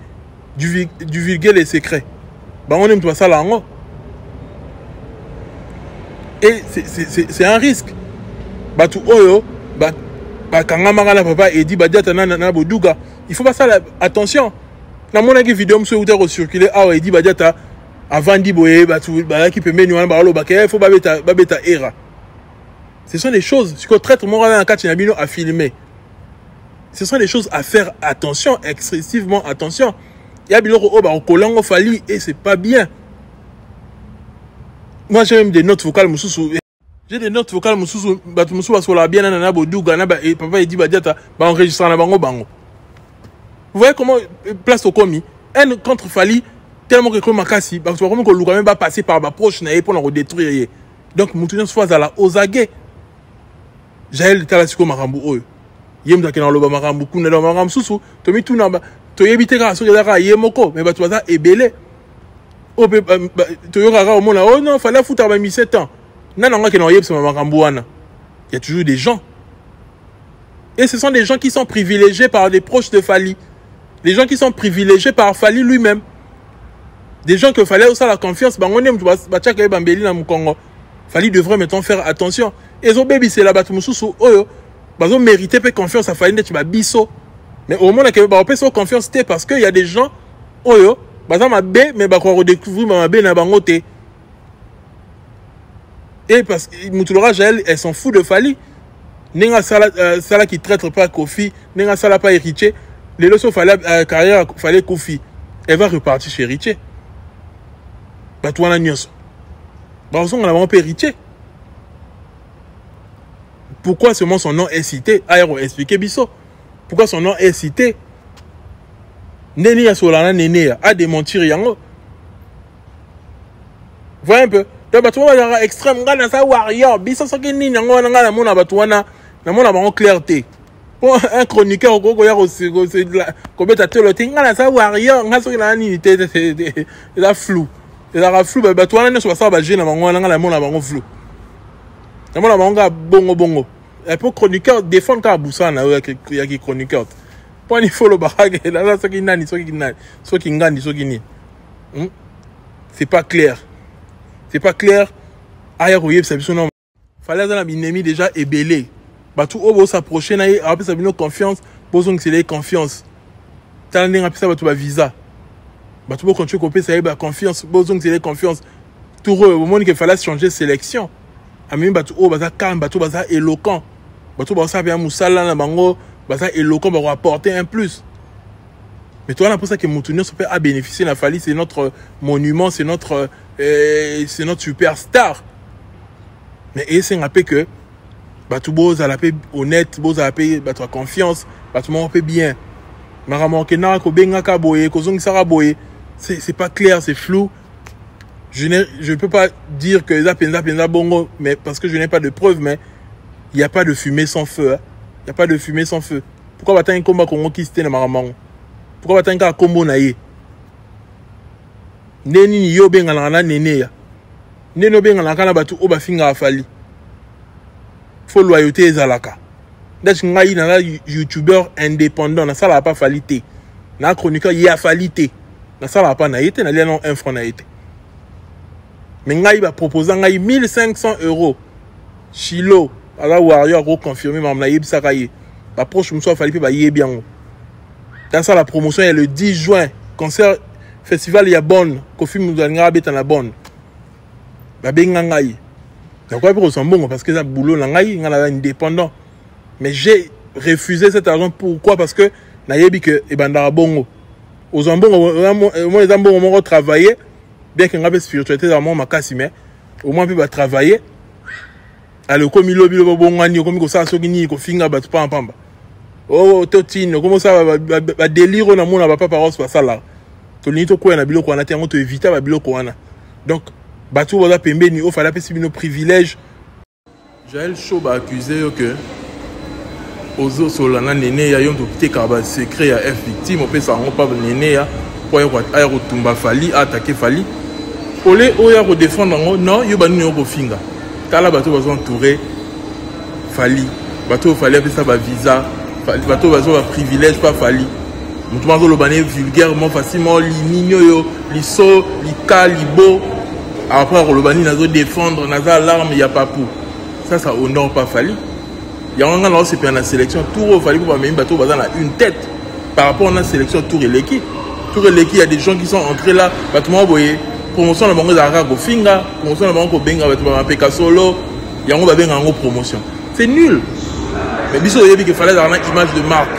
Divulguer les secrets. Ba on aime toi ça là en et c'est un risque. Batu oyo, kangama na papa et dit badiata na boduga. Il faut pas ça attention. Na mona ki vidéo mso uta ko circuler et dit badiata avant di boye batu ki peut menu na balo il faut babeta era. Ce sont des choses ce que traite mon na kati na bino à filmer. Ce sont des choses à faire attention, excessivement attention. Il y a biloko o ba kolango Fali et c'est pas bien. Moi j'ai même des notes vocales mususu. J'ai des notes vocales mususu batu mususu basola bien na boduga na et papa il dit badiata ba enregistrer na bango. Vous voyez comment place au commis un contre Fali tellement que comme makasi parce que comme que luka même pas passer par ba proche na pour le détruire. Donc mutunya soit à la ozage. Jaël talasiko marambu oyo. Yem da kena loba marambu kuna lo marambu susu to mi tuna ba to yebite ka so ka yemoko mais batu baza ebele. Oh, tu oh non, fallait foutre à 17 ans. Non, il y a toujours des gens. Et ce sont des gens qui sont privilégiés par des proches de Fali. Des gens qui sont privilégiés par Fali lui-même. Des gens que fallait aussi la confiance. Fali devrait maintenant faire attention. Et son bébé, c'est là-bas, ils ont mérité confiance à Fali. Mais au moment où ils ont confiance, parce qu'il y a des gens, mais bah quoi redécouvrir ma bé na bangote et parce que Moutoulora Jaël elle s'en fout de Fali nenga sala qui traite pas Kofi nenga sala pas héritier les leçons fallait carrière fallait Kofi elle va repartir chez héritier bah toi la nyos bah on a vraiment pas héritier pourquoi seulement son nom est cité aéro expliquer biso pourquoi son nom est cité. Nene ya solana nene a démentir yango. Voyez un peu. Donc batu wana extrême ngana sa warrior biso soki nini yango wana ngana mona batu wana na mona bango clarté. Pour un chroniqueur koko ya ko beta telo ngana sa warrior nga soki na nini te la flou. La flou batu wana so ba jeune na bango wana ngana mona bango flou. Na mona bango bongo. Et pour chroniqueur défendre ka busana ya ki chroniqueur. Pour il faut le barrage là ce qui nani ce qui nani ce qui ngani ce qui ni c'est pas clair ailleurs oui c'est son nom fallait dans la binemi déjà ébélé Batou obo s'approcher na après ça vient confiance, besoin que c'est confiance. T'as ndinga pisa batou ba visa. Batou bo continuer copier ça ba confiance, besoin que c'est confiance. Tout au moment qu'il fallait changer sélection. Ami batou o baza calme, batou baza éloquent. Batou baza bien musala na bango, baza éloquent va apporter un plus. Mais toi, on a pour ça que Moutounio a bénéficié de la Fali, c'est notre monument, c'est notre superstar. Mais c'est un rappel que Batou Boz a la paix honnête, Boz a la paix, Batou a confiance, Batou m'a paix bien. Maramon Kena, Kobenga Kaboye, Kozong Saraboye, c'est pas clair, c'est flou. Je ne peux pas dire que les Penza Bongo, mais parce que je n'ai pas de preuves, mais il n'y a pas de fumée sans feu. Il n'y a pas de fumée sans feu. Pourquoi Batou un combat Congo qui c'était dans Maramon? Pourquoi tu as un combo naïe? Neni yo benga na nene ya. Neno benga na kana batu oba finga afali. Faut loyauté ezalaka. Ndachi ngai na youtubeur indépendant na sala pas falité. Na chroniqueur ya falité. Na sala pas na été na lien non 1 franc na été. Mais ngai ba proposer ngai 1500 €. Chilo ala warrior ko confirmer mam na yebisa kaye. Ba proche muso fali pe ba yebiango. Dans ça, la promotion est le 10 juin. Concert, festival, il y a bonne. Kofi Moudanga est en bonne. Babé Ngangaï. Donc, quoi pour bon parce que ça boulot Ngangaï, on a indépendant. Mais j'ai refusé cet argent. Pourquoi? Parce que Nayebi que Ebandara Bongo. Aux Ambongo, moi les Ambongo m'ont travaillé. Bien que la spiritualité dans mon makasi, mais au moins peut travailler. Alors comme il lobby le bongo, comme ça, sogini, kofinga bat pas en pamba. Oh, totine, comment ça va délire on a mon papa paroisse pas ça là. To ni to ko na biloko on a te on te éviter ba biloko wana. Donc batou wala pembe ni o fala pesi bino privilège. Jaël Chaud ba accusé que ozo solana nene ya yon to kiteka ba secret ya F victime on peut ça on pas nene ya pour ya tumba Fali attaquer Fali. Olé o ya ko défendre non yo ba ni ko finga. Tala batou ba entouré Fali. Batou fallait que ça ba visa. Bateau va privilège pas Fali. Nous avons le bané vulgairement facilement l'inigno l'iso l'ika libo après le bané nazo défendre nazo alarme il y a pas pour ça honore pas Fali. Il y a un là c'est bien la sélection tour Fali pour même bateau bazan a une tête par rapport à la sélection tour et l'équipe il y a des gens qui sont entrés là bateau moi voyez promotion la bango za go finga promotion la bango benga bateau ba peka solo il y a on va benga en promotion c'est nul. Mais biso yebi qu'il fallait avoir une image de marque.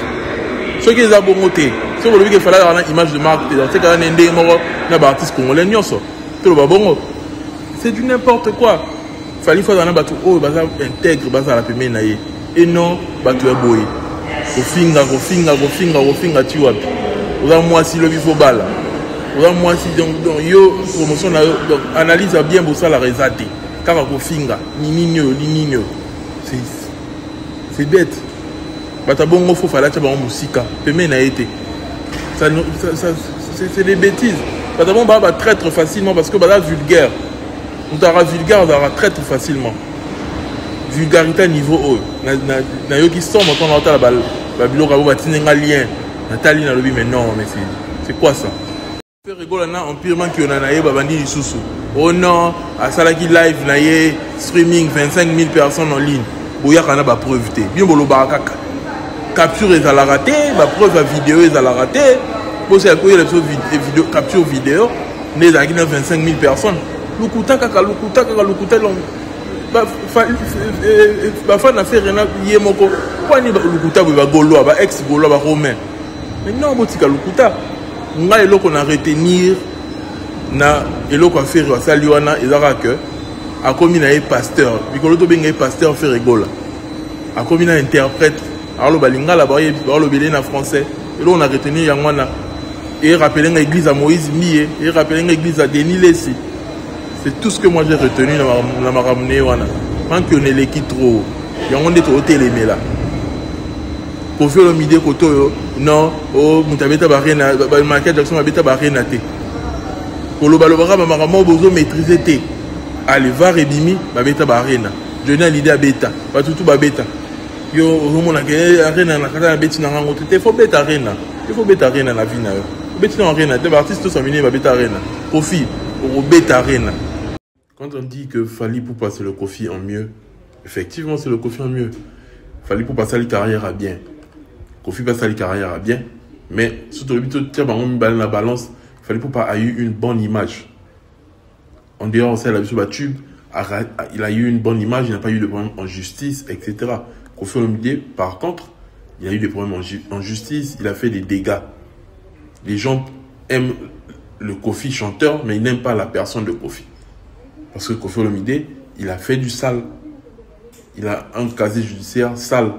Ceux qui ont bon côté, ceux qui qu'il fallait avoir une image de marque, dans ces cas-là, n'endé moro na ba artiste congolais nyonso. Tout le bongo. C'est du n'importe quoi. Fallait faire dans batu oh baza intègre baza la pemé naie. Et non batu boy. Go finga tu vois. Oza moi si le bifo bala. Oza moi si donc yo promotion na donc analyse bien bossa la rezate. Car go finga ni nino. C'est bête. Batabongo faut faire la musique. Pemé n'a été. C'est des bêtises. Batabongo va traître facilement parce que bala vulgaire. On t'aura vulgaire, on aura traître facilement. Vulgarité niveau haut. Na yo qui sort maintenant on entend la bilo rabo batinenga lien. Nathalie na lobi mais non mais c'est quoi ça? Fait rigoler na empirement qui on a naé babandi lisusu. Oh non, à salaki live naé streaming 25 000 personnes en ligne. Boya kana ba preuve té bien bolo barakaka capture les à la raté ba preuve vidéo les à la raté bo c'est quoi les vidéo capture vidéo né za 25 000 personnes lukuta long ba fa na faire rien yé moko quoi ni lukuta ba golo ba ex golo ba romain mais non botika lukuta nga eloko na retenir na eloko a faire ça liwana ezaka que a commis un pasteur, Mikolo to benga pasteur fait rigola. A commis un interprète, alors le balinga là-bas, le belé en français. Et là on a retenu Yangwana. Et rappelé l'église à Moïse Mie, et rappelé l'église à Denis Lessi. C'est tout ce que moi j'ai retenu dans ma ramenée. Tant qu'on est l'équipe trop, Yangon est trop télémé là. Pour faire le midi koto, non, oh, Moutabeta Barena, Michael Jackson Mabeta Barena té. Pour le balobara, ma maman besoin maîtriser té. Allez, va Rebimi, Babeta Barena. Je n'ai l'idée à Beta, pas tout Babeta. Yo, on a gagné Arena, la Katana Betty n'a rien. Il faut Beta Arena. Il faut Beta Arena la vie. Beta Arena, des artistes tous sont venus à Beta Arena. Kofi, au Beta Arena. Quand on dit que Fali Poupa c'est le Kofi en mieux, effectivement c'est le Kofi en mieux. fallait pour passer la carrière à bien. Kofi passe la carrière à bien. Mais surtout le but de balle la balance, il fallait pour pas avoir eu une bonne image. En dehors, c'est la vie sur la tube. Il a eu une bonne image, il n'a pas eu de problème en justice, etc. Kofi Olomide, par contre, il a eu des problèmes en justice, il a fait des dégâts. Les gens aiment le Kofi chanteur, mais ils n'aiment pas la personne de Kofi. Parce que Kofi Olomide, il a fait du sale. Il a un casier judiciaire sale.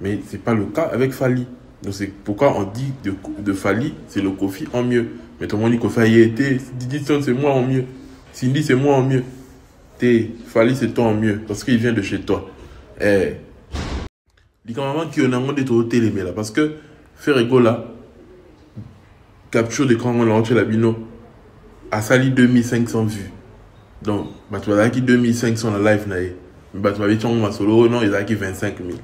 Mais ce n'est pas le cas avec Fally. Donc c'est pourquoi on dit de Fally, c'est le Kofi en mieux. Mais tout le monde dit que Kofi a été, Didi Son c'est moi en mieux. Cindy c'est moi en mieux. Fally c'est toi en mieux. Parce qu'il vient de chez toi. Il y a un moment qui est en mode de télé, là. Parce que Ferrego là, capture de quand on a rentré la bino, a sali 2500 vues. Donc, tu vas qui 2500 en live, mais tu vas dire solo, non, il y a qui 25 000.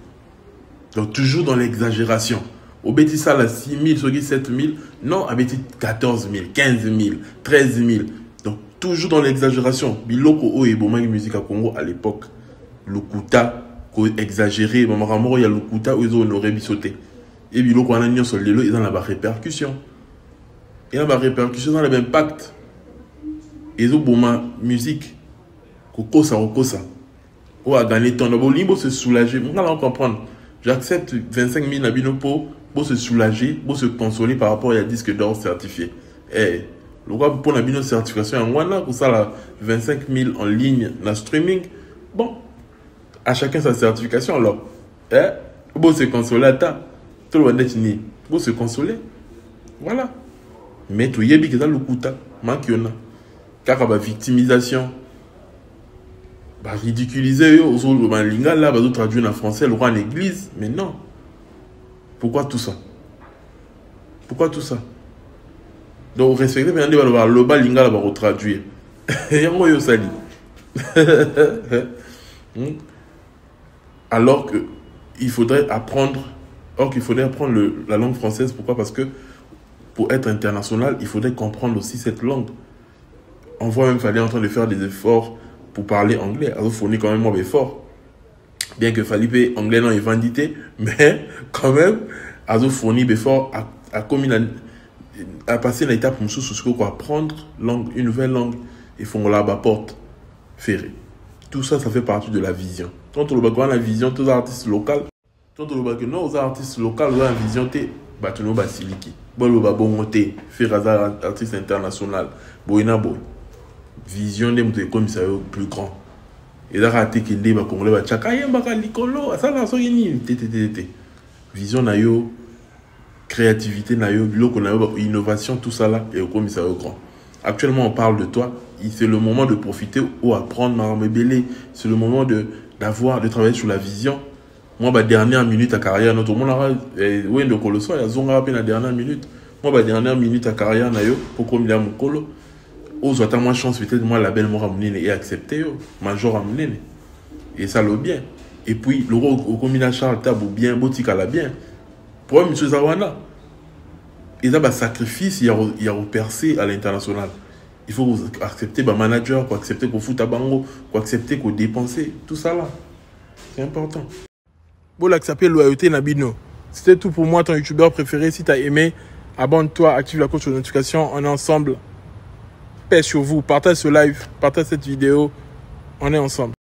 Donc, toujours dans l'exagération. Au bêtis ça, là, 6 000, sur 7 000, non, à bêtis 14 000, 15 000, 13 000. Donc, toujours dans l'exagération. Biloko o et Boma musique à Congo à l'époque. Lokuta, exagéré, maman, il y a Lokuta où ils ont honoré bissoté. Et Biloko, on a mis sur le vélo, ils ont la répercussion. Il y a une répercussion dans l'impact. Ils ont Boma musique. Kokosa. On a gagné ton abonnement pour se soulager. On va comprendre. J'accepte 25 000 nabino pour se soulager, pour se consoler par rapport à un disque d'or certifié. Et le roi pour nabino certification en Wana, pour ça là 25 000 en ligne dans streaming. Bon, à chacun sa certification alors. Pour se consoler à ta. Tout le monde est ni. Pour se consoler. Voilà. Mais tout y est bien le kuta, manquiona. Car la victimisation. Ridiculiser aux linga là, traduire en français le roi en église, mais non. Pourquoi tout ça? Donc respecter bien le bas linga là va traduire. Yango yo sali. Alors que il faudrait apprendre la langue française. Pourquoi? Parce que pour être international, il faudrait comprendre aussi cette langue. On voit même Fally en train de faire des efforts pour parler anglais. Alors, il faut quand même un effort. Bien que Fally anglais non est vandité, mais quand même, il faut des efforts à passer l'étape pour nous apprendre une nouvelle langue. Il faut qu'on la porte ferrée. Tout ça, ça fait partie de la vision. Quand on a la vision, tous les artistes locaux, quand on a nos artistes locaux, on a la vision, Batuno Basiliki. Bon, monter, faire un artiste international. Boina boy. Vision des commissaires plus grand. Et là, raté qu'il est congolais, va tchakaye, baka likolo, ça là, vision na yo, créativité na yo, innovation, tout ça là, et au commissaire grand. Actuellement, on parle de toi. C'est le moment de profiter ou apprendre Marame Belé. C'est le moment de travailler sur la vision. Moi, dernière minute à carrière, notre monde a oui, de colosso, il y a zonga à la dernière minute. Moi, dernière minute à carrière, nayo, pour qu'on me mon colo. Aux autres, moi, chance, peut-être, moi, la belle mort à et accepté, major à mener. Et ça, le bien. Et puis, le rôle au combina Charles Tabou bien, Botika la bien. Pour M. Zawana. Et là, sacrifice, il y a percé à l'international. Il faut accepter le manager, faut accepter qu'on fout à bango, faut accepter qu'on dépense. Tout ça là. C'est important.
Bon, là, qui s'appelle Loyauté Nabino. C'était tout pour moi, ton youtubeur préféré. Si tu as aimé, abonne-toi, active la cloche de notification. On est ensemble. Paix sur vous. Partage ce live, partage cette vidéo. On est ensemble.